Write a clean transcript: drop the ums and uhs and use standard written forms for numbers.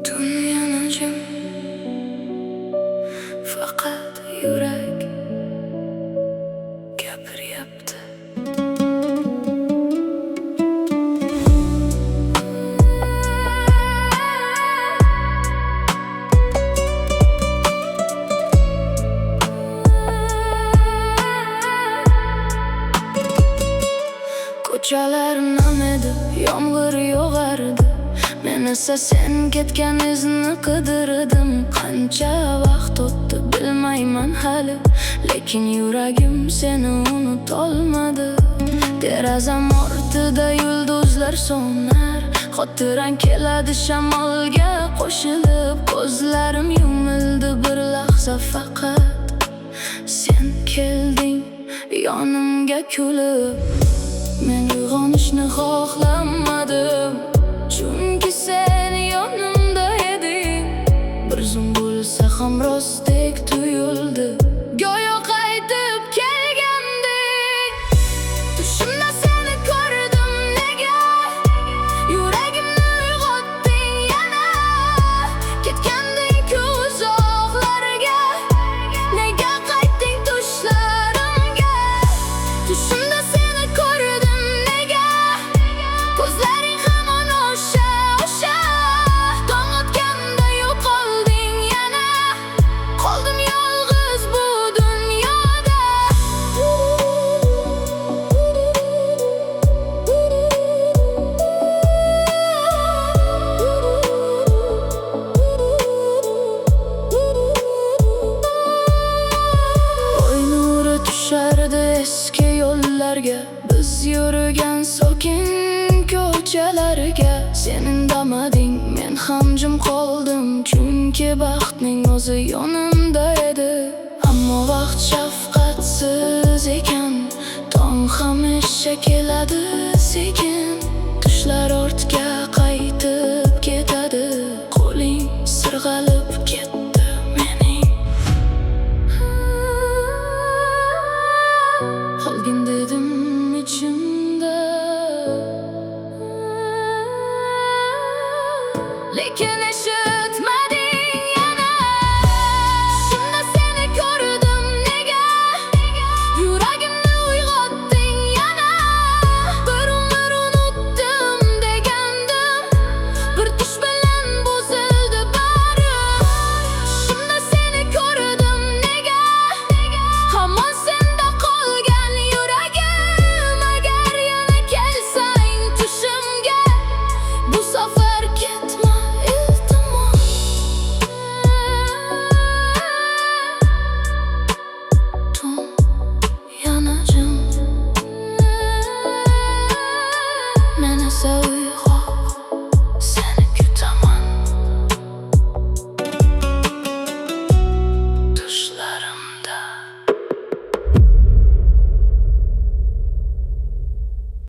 Dünyani jim, faqat yurak gapiryapti. Ko'chalar nam edi, yomg'ir yog'ardi. Men esa sen ketgan izini qidirdim. Qancha vaqt o'tdi bilmayman hali, lekin yuragim seni unutolmadi. Derazam ortida yulduzlar so'nar, xotirang keladi shamolga qo'shilib. Ko'zlarim yumildi bir lahza faqat, sen kelding yonimga kulib. Men uyg'onishni xohlamadim, chunki sen yonimda eding. Bir zum bo'lsa ham rostdek tuyuldi, go'yo qaytib kelgandek. Tushimda seni ko'rdim, nega yuragimni uyg'otding yana? Ketganding-ku uzoqlarga, nega qaytding tushlarimga? Tushimda seni ko'rdim, nega ko'zlaring hamon o'sha tong otganda yo'qolding yana. Qoldim yolg'iz bu dunyoda. Oy nuri tushardi eski yo'llarga, biz yurgan sokin ko'chalarga. Sen indamading, men ham jim qoldim, chunki baxtning o'zi yonimda edi. Ammo vaqt shafqatsiz ekan, tong hamisha keladi sekin. Tushlar ortga qaytib